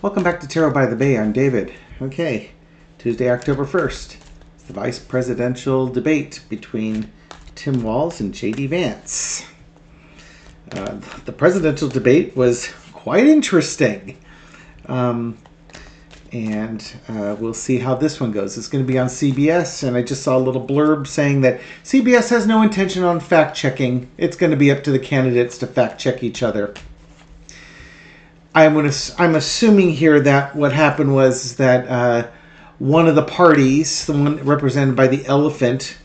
Welcome back to Tarot by the Bay. I'm David. Okay, Tuesday, October 1st. It's the vice presidential debate between Tim Walz and J.D. Vance. The presidential debate was quite interesting. And we'll see how this one goes. It's going to be on CBS, and I just saw a little blurb saying that CBS has no intention on fact-checking. It's going to be up to the candidates to fact-check each other. I'm assuming here that what happened was that one of the parties, the one represented by the elephant,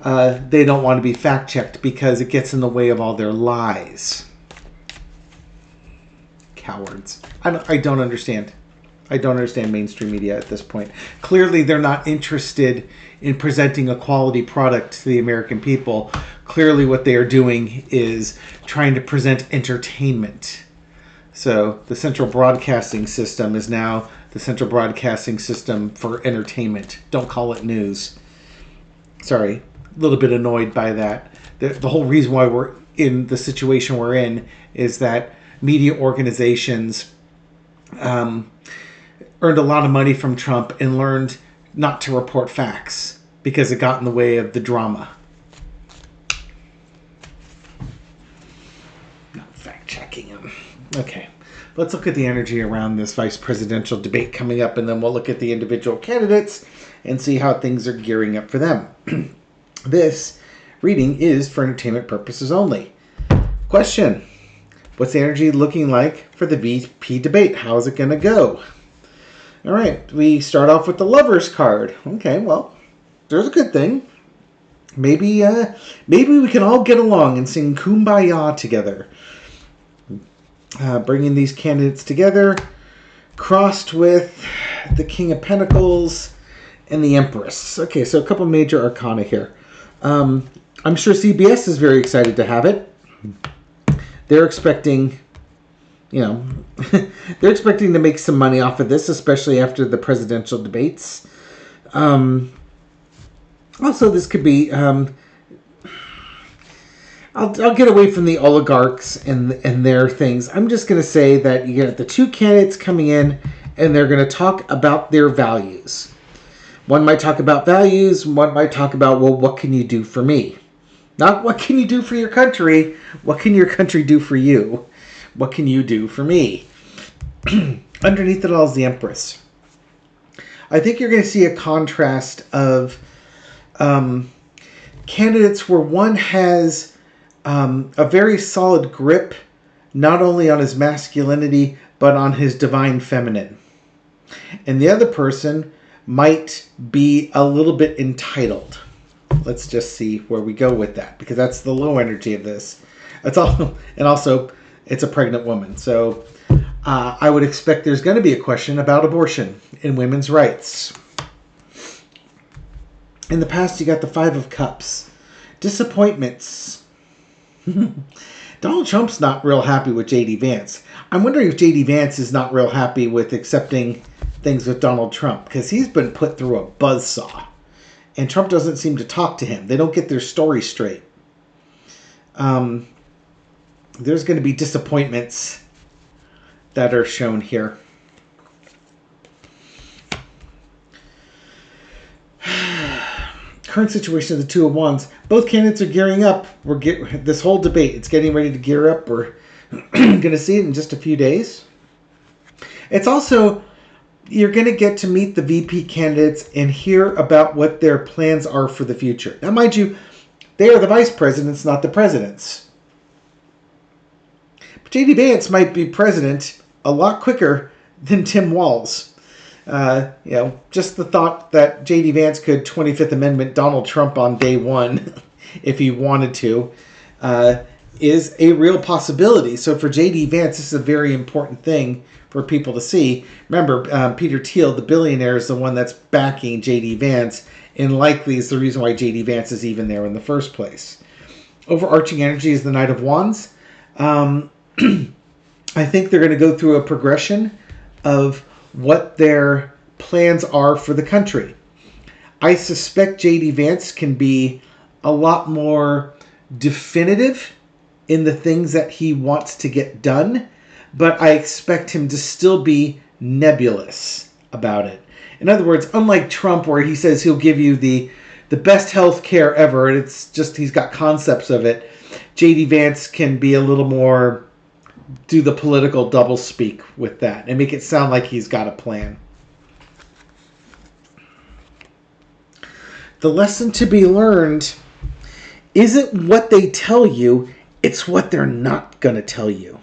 they don't want to be fact-checked because it gets in the way of all their lies. Cowards. I don't understand. I don't understand mainstream media at this point. Clearly, they're not interested in presenting a quality product to the American people. Clearly, what they are doing is trying to present entertainment. So the Central Broadcasting System is now the Central Broadcasting System for entertainment. Don't call it news. Sorry, a little bit annoyed by that. The whole reason why we're in the situation we're in is that media organizations earned a lot of money from Trump and learned not to report facts because it got in the way of the drama. Not fact-checking him. Okay, let's look at the energy around this vice presidential debate coming up, and then we'll look at the individual candidates and see how things are gearing up for them. This reading is for entertainment purposes only. Question: what's the energy looking like for the VP debate? How's it going to go? All right, we start off with the Lovers card. Okay, well, there's a good thing. Maybe we can all get along and sing Kumbaya together. Bringing these candidates together, crossed with the King of Pentacles and the Empress. Okay, so a couple major arcana here. I'm sure CBS is very excited to have it. They're expecting, they're expecting to make some money off of this, especially after the presidential debates. Also, this could be... I'll get away from the oligarchs and their things. I'm just going to say that you get the two candidates coming in, and they're going to talk about their values. One might talk about values. One might talk about, well, what can you do for me? Not what can you do for your country. What can your country do for you? What can you do for me? Underneath it all is the Empress. I think you're going to see a contrast of candidates where one has a very solid grip, not only on his masculinity, but on his divine feminine. And the other person might be a little bit entitled. Let's just see where we go with that, because that's the low energy of this. That's all, and also, it's a pregnant woman. So I would expect there's going to be a question about abortion and women's rights. In the past, you got the Five of Cups. Disappointments. Donald Trump's not real happy with J.D. Vance. I'm wondering if J.D. Vance is not real happy with accepting things with Donald Trump, because he's been put through a buzzsaw. And Trump doesn't seem to talk to him. They don't get their story straight. There's going to be disappointments that are shown here. Current situation of the Two of Wands. Both candidates are gearing up. This whole debate, it's getting ready to gear up. We're going to see it in just a few days. It's also, you're going to get to meet the VP candidates and hear about what their plans are for the future. Now, mind you, they are the vice presidents, not the presidents. But J.D. Vance might be president a lot quicker than Tim Walz. Just the thought that J.D. Vance could 25th Amendment Donald Trump on day one, if he wanted to, is a real possibility. So for J.D. Vance, this is a very important thing for people to see. Remember, Peter Thiel, the billionaire, is the one that's backing J.D. Vance, and likely is the reason why J.D. Vance is even there in the first place. Overarching energy is the Knight of Wands. I think they're going to go through a progression of what their plans are for the country. I suspect J.D. Vance can be a lot more definitive in the things that he wants to get done, but I expect him to still be nebulous about it. In other words, unlike Trump, where he says he'll give you the best health care ever, and it's just he's got concepts of it, J.D. Vance can be a little more, do the political doublespeak with that and make it sound like he's got a plan. The lesson to be learned isn't what they tell you, it's what they're not going to tell you.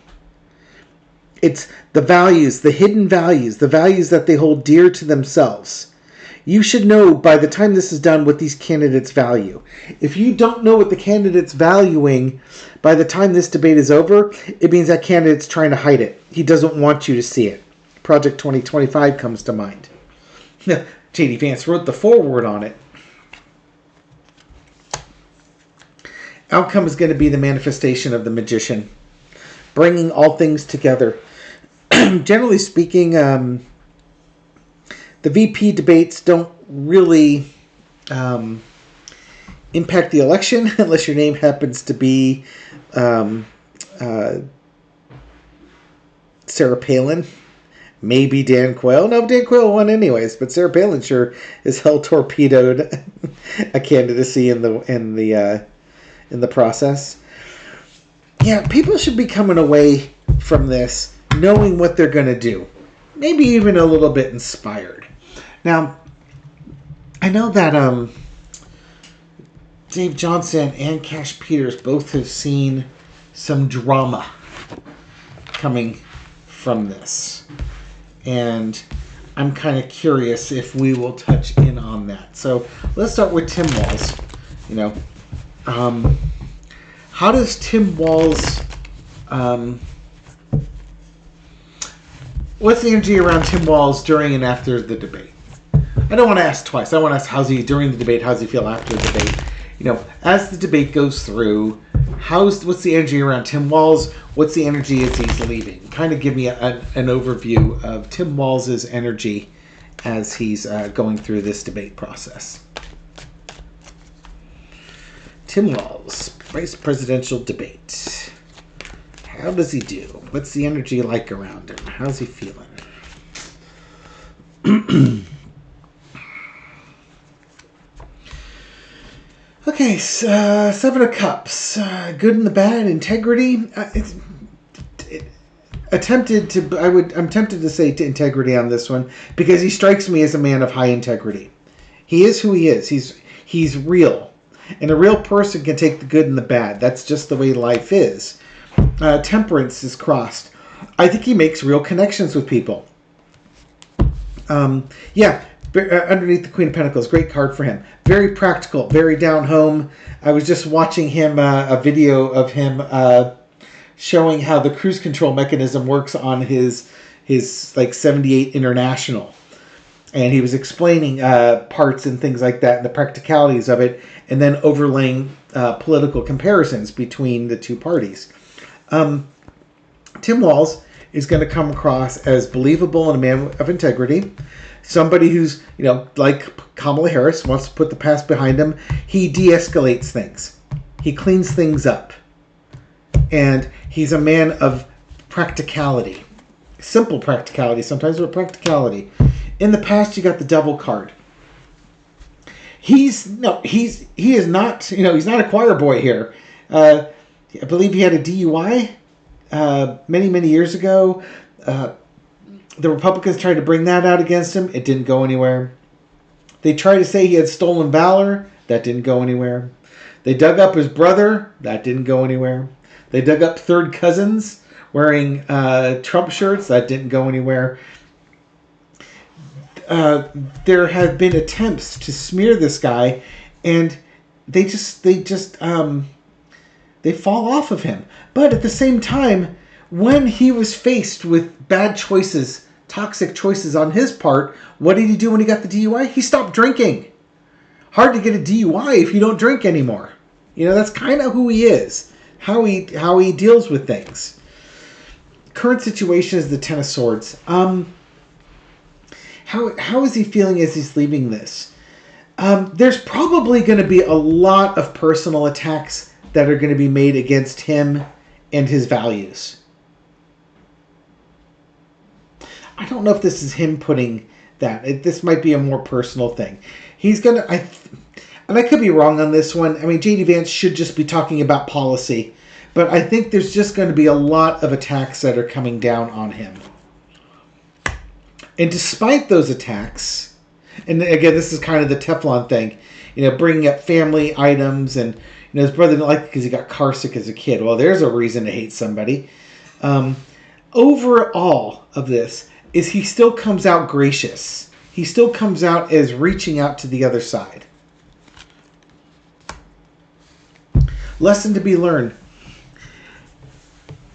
It's the values, the hidden values, the values that they hold dear to themselves. You should know by the time this is done what these candidates value. If you don't know what the candidate's valuing by the time this debate is over, it means that candidate's trying to hide it. He doesn't want you to see it. Project 2025 comes to mind. J.D. Vance wrote the foreword on it. Outcome is going to be the manifestation of the magician, bringing all things together. Generally speaking, the VP debates don't really impact the election unless your name happens to be Sarah Palin. Maybe Dan Quayle. No, Dan Quayle won anyways, but Sarah Palin sure as hell torpedoed a candidacy in the process. Yeah, people should be coming away from this knowing what they're going to do. Maybe even a little bit inspired. Now, I know that Dave Johnson and Cash Peters both have seen some drama coming from this. And I'm kind of curious if we will touch in on that. So let's start with Tim Walz. How does Tim Walz, what's the energy around Tim Walz during and after the debate? I don't want to ask twice. I want to ask how's he during the debate, how's he feel after the debate? As the debate goes through, what's the energy around Tim Walz? What's the energy as he's leaving? Kind of give me an overview of Tim Walz's energy as he's going through this debate process. Tim Walz, vice presidential debate. How does he do? What's the energy like around him? How's he feeling? Okay, Seven of Cups. Good and the bad, integrity. I'm tempted to say to integrity on this one because he strikes me as a man of high integrity. He is who he is. He's real. And a real person can take the good and the bad. That's just the way life is. Temperance is crossed. I think he makes real connections with people. Underneath the Queen of Pentacles, great card for him. Very practical, very down home. I was just watching him, a video of him showing how the cruise control mechanism works on his 78 International. And he was explaining parts and things like that and the practicalities of it, and then overlaying political comparisons between the two parties. Tim Walz is going to come across as believable and a man of integrity. Somebody who's, like Kamala Harris, wants to put the past behind him. He de-escalates things. He cleans things up. And he's a man of practicality. Simple practicality sometimes, but practicality. In the past, you got the Devil card. He is not, he's not a choir boy here. I believe he had a DUI many, many years ago. The Republicans tried to bring that out against him. It didn't go anywhere. They tried to say he had stolen valor. That didn't go anywhere. They dug up his brother. That didn't go anywhere. They dug up third cousins wearing Trump shirts. That didn't go anywhere. There have been attempts to smear this guy, and they fall off of him. But at the same time, when he was faced with bad choices, toxic choices on his part, what did he do when he got the DUI? He stopped drinking. Hard to get a DUI if you don't drink anymore. That's kind of who he is, how he deals with things. Current situation is the Ten of Swords. How is he feeling as he's leaving this? There's probably going to be a lot of personal attacks that are going to be made against him and his values. I don't know if this is him putting that. This might be a more personal thing. He's going to... And I could be wrong on this one. I mean, J.D. Vance should just be talking about policy. But I think there's just going to be a lot of attacks that are coming down on him. And despite those attacks, and again, this is kind of the Teflon thing, bringing up family items, and his brother didn't like it because he got car sick as a kid. Well, there's a reason to hate somebody. Overall of this is he still comes out gracious. He still comes out as reaching out to the other side. Lesson to be learned.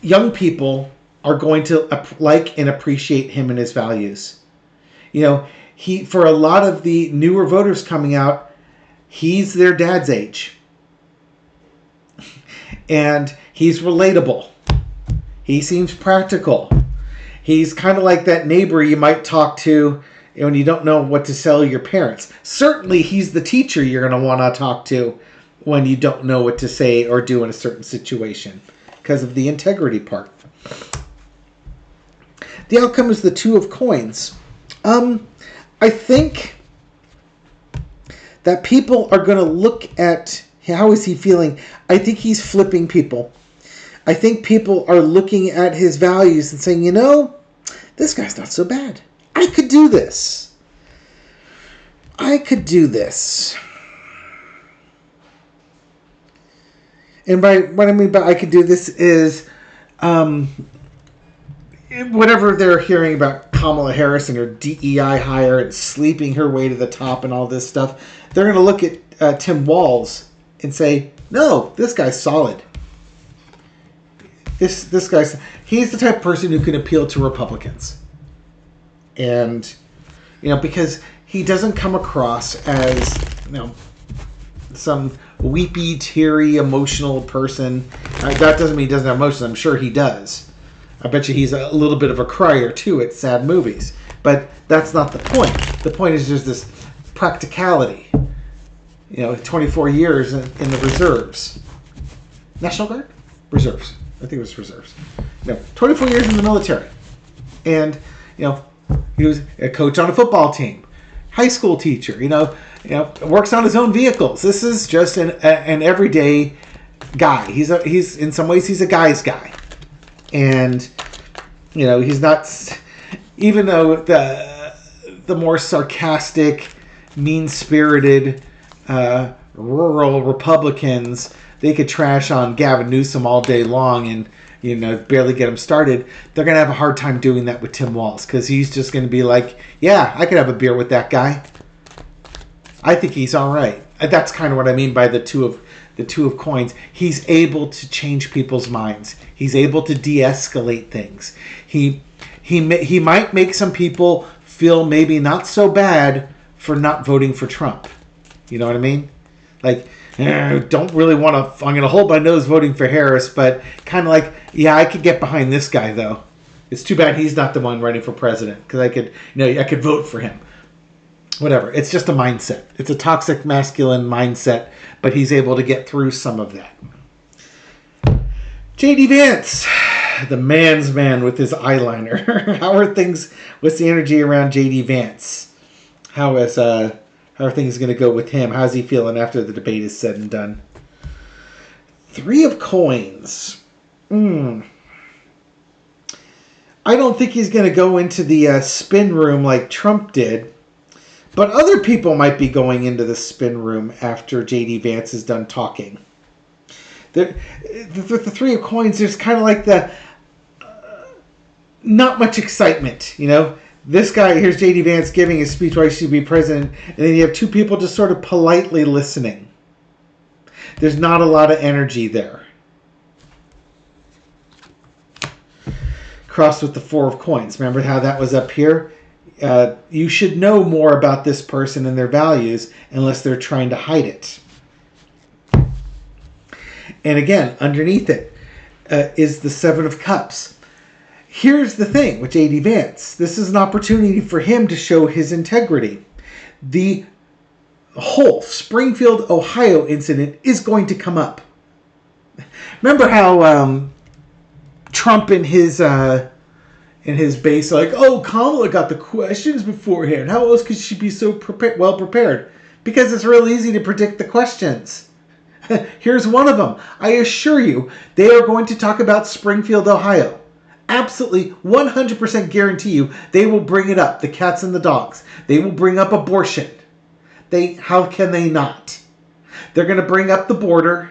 Young people are going to like and appreciate him and his values. He, for a lot of the newer voters coming out, he's their dad's age. And he's relatable. He seems practical. He's kind of like that neighbor you might talk to when you don't know what to tell your parents. Certainly, he's the teacher you're going to want to talk to when you don't know what to say or do in a certain situation, because of the integrity part. The outcome is the Two of Coins. I think that people are going to look at how is he feeling. I think he's flipping people. I think people are looking at his values and saying, this guy's not so bad. I could do this. I could do this. And by what I mean by I could do this is whatever they're hearing about Kamala Harris and her DEI hire and sleeping her way to the top and all this stuff, they're going to look at Tim Walz and say, no, this guy's solid. This guy's... He's the type of person who can appeal to Republicans. And, because he doesn't come across as, some weepy, teary, emotional person. That doesn't mean he doesn't have emotions. I'm sure he does. I bet you he's a little bit of a crier, too, at sad movies. But that's not the point. The point is just this practicality. 24 years in the reserves. National Guard? Reserves. I think it was reserves. 24 years in the military. And, he was a coach on a football team. High school teacher, works on his own vehicles. This is just an everyday guy. He's in some ways he's a guy's guy. And, he's not, even though the more sarcastic, mean-spirited, rural Republicans, they could trash on Gavin Newsom all day long and, barely get him started. They're going to have a hard time doing that with Tim Walz because he's just going to be like, yeah, I could have a beer with that guy. I think he's all right. That's kind of what I mean by the two of coins. He's able to change people's minds. He's able to de-escalate things. He might make some people feel maybe not so bad for not voting for Trump. You know what I mean? Like, don't really want to... I'm going to hold my nose voting for Harris, but kind of like, yeah, I could get behind this guy, though. It's too bad he's not the one running for president, because I could vote for him. Whatever. It's just a mindset. It's a toxic masculine mindset, but he's able to get through some of that. J.D. Vance, the man's man with his eyeliner. How are things? What's the energy around J.D. Vance? How are things going to go with him? How's he feeling after the debate is said and done? Three of Coins. I don't think he's going to go into the spin room like Trump did. But other people might be going into the spin room after J.D. Vance is done talking. The Three of Coins, there's kind of like the... not much excitement, This guy, here's J.D. Vance giving his speech why he should be president, and then you have two people just sort of politely listening. There's not a lot of energy there. Crossed with the Four of Coins. Remember how that was up here? You should know more about this person and their values unless they're trying to hide it. And again, underneath it is the Seven of Cups. Here's the thing with J.D. Vance. This is an opportunity for him to show his integrity. The whole Springfield, Ohio incident is going to come up. Remember how Trump in his And his base like, oh, Kamala got the questions beforehand. How else could she be so well prepared? Because it's real easy to predict the questions. Here's one of them. I assure you, they are going to talk about Springfield, Ohio. Absolutely, 100% guarantee you, they will bring it up. The cats and the dogs. They will bring up abortion. How can they not? They're going to bring up the border.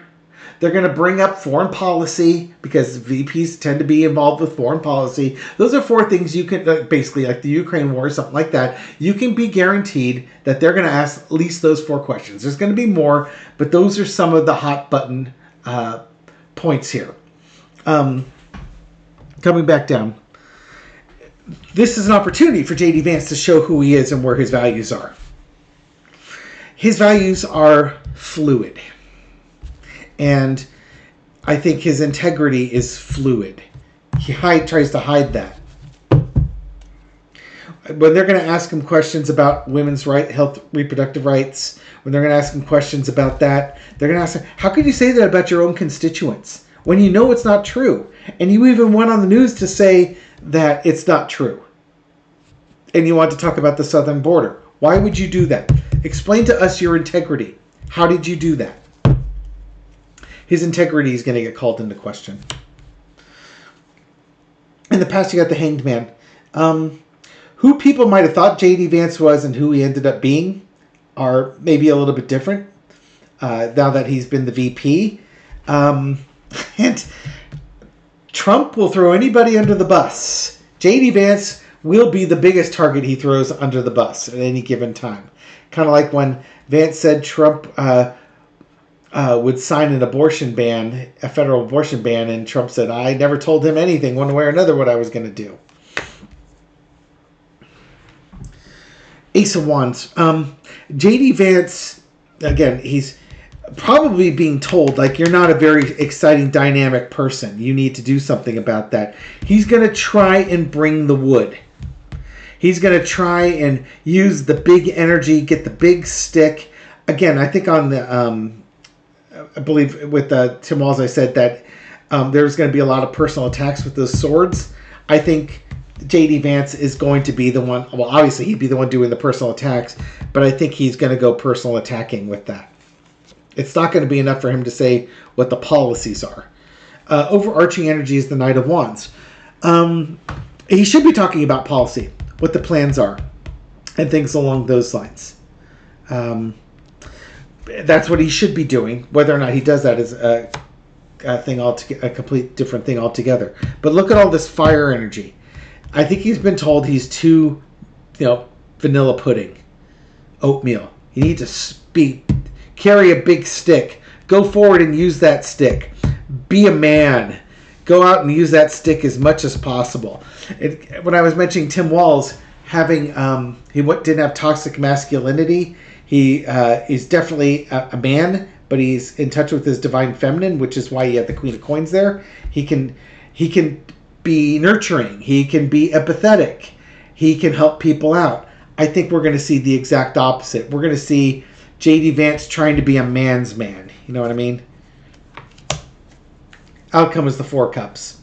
They're going to bring up foreign policy because VPs tend to be involved with foreign policy. Those are 4 things you can, basically like the Ukraine war, something like that. You can be guaranteed that they're going to ask at least those 4 questions. There's going to be more, but those are some of the hot button points here. Coming back down. This is an opportunity for J.D. Vance to show who he is and where his values are. His values are fluid. And I think his integrity is fluid. He tries to hide that. When they're going to ask him questions about women's health, reproductive rights, when they're going to ask him questions about that, they're going to ask him, how could you say that about your own constituents when you know it's not true? And you even went on the news to say that it's not true. And you want to talk about the southern border. Why would you do that? Explain to us your integrity. How did you do that? His integrity is going to get called into question. In the past, you got the Hanged Man. Who people might have thought J.D. Vance was and who he ended up being are maybe a little bit different now that he's been the VP. And Trump will throw anybody under the bus. J.D. Vance will be the biggest target he throws under the bus at any given time. Kind of like when Vance said Trump would sign an abortion ban, a federal abortion ban, and Trump said, I never told him anything one way or another what I was going to do. Ace of Wands. J.D. Vance, again, he's probably being told, like, you're not a very exciting, dynamic person. You need to do something about that. He's going to try and bring the wood. He's going to try and use the big energy, get the big stick. Again, I think on the, I believe with Tim Walz, I said that there's going to be a lot of personal attacks with those swords. I think J.D. Vance is going to be the one, well, obviously he'd be the one doing the personal attacks, but I think he's going to go personal attacking with that. It's not going to be enough for him to say what the policies are. Overarching energy is the Knight of Wands. He should be talking about policy, what the plans are, and things along those lines. That's what he should be doing. Whether or not he does that is a complete different thing altogether. But look at all this fire energy. I think he's been told he's too, vanilla pudding, oatmeal. You need to carry a big stick. Go forward and use that stick. Be a man. Go out and use that stick as much as possible. When I was mentioning Tim Walz having, he didn't have toxic masculinity. He's definitely a man, but he's in touch with his divine feminine, which is why he had the Queen of Coins there. He can be nurturing. He can be empathetic. He can help people out. I think we're going to see the exact opposite. We're going to see J.D. Vance trying to be a man's man. You know what I mean? Outcome is the 4 cups.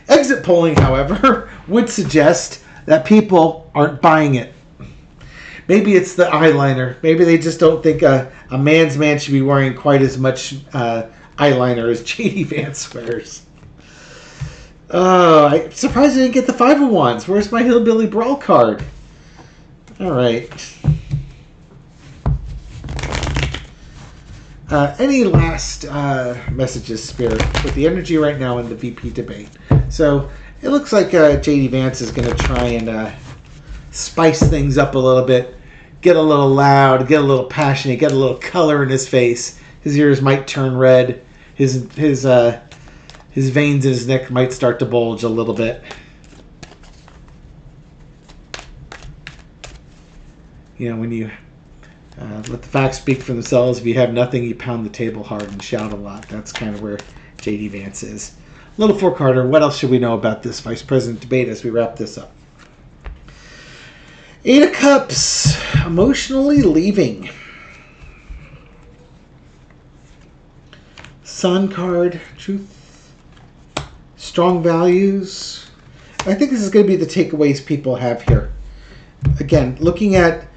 Exit polling, however, would suggest that people aren't buying it. Maybe it's the eyeliner. Maybe they just don't think a man's man should be wearing quite as much eyeliner as J.D. Vance wears. I'm surprised I didn't get the 5 of Wands. Where's my Hillbilly Brawl card? All right. Any last messages, Spirit, with the energy right now in the VP debate? So it looks like J.D. Vance is going to try and spice things up a little bit, get a little loud, get a little passionate, get a little color in his face. His ears might turn red. His veins in his neck might start to bulge a little bit. When you let the facts speak for themselves. If you have nothing, you pound the table hard and shout a lot. That's kind of where J.D. Vance is. Little 4-carder. What else should we know about this Vice President debate as we wrap this up? 8 of Cups. Emotionally leaving. Sun card. Truth. Strong values. I think this is going to be the takeaways people have here. Again, they're going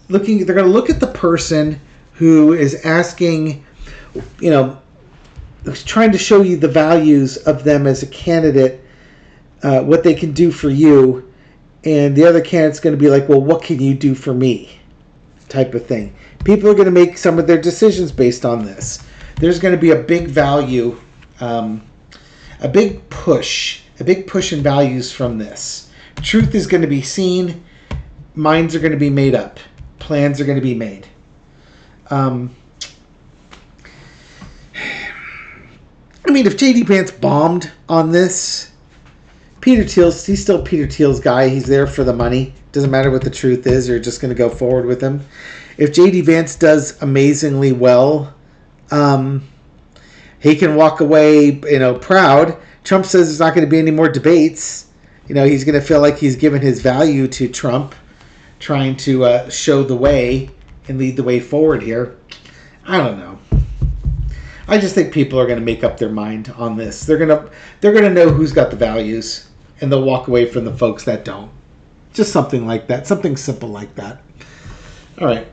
to look at the person who is asking, trying to show you the values of them as a candidate, what they can do for you, and the other candidate's going to be like, well, what can you do for me? Type of thing. People are going to make some of their decisions based on this. There's going to be a big value, a big push in values from this. Truth is going to be seen. Minds are going to be made up. Plans are going to be made. If J.D. Vance bombed on this, Peter Thiel's, he's still Peter Thiel's guy. He's there for the money. Doesn't matter what the truth is. You're just going to go forward with him. If J.D. Vance does amazingly well, he can walk away, proud. Trump says there's not going to be any more debates. He's going to feel like he's given his value to Trump, trying to show the way and lead the way forward here. I don't know. I just think people are going to make up their mind on this. They're going to know who's got the values, and they'll walk away from the folks that don't. Just something like that. Something simple like that. All right.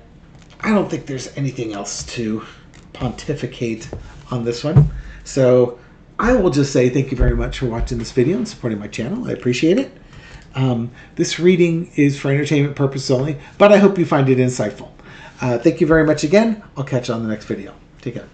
I don't think there's anything else to pontificate on this one. So I will just say thank you very much for watching this video and supporting my channel. I appreciate it. This reading is for entertainment purposes only, but I hope you find it insightful. Thank you very much again. I'll catch you on the next video. Take care.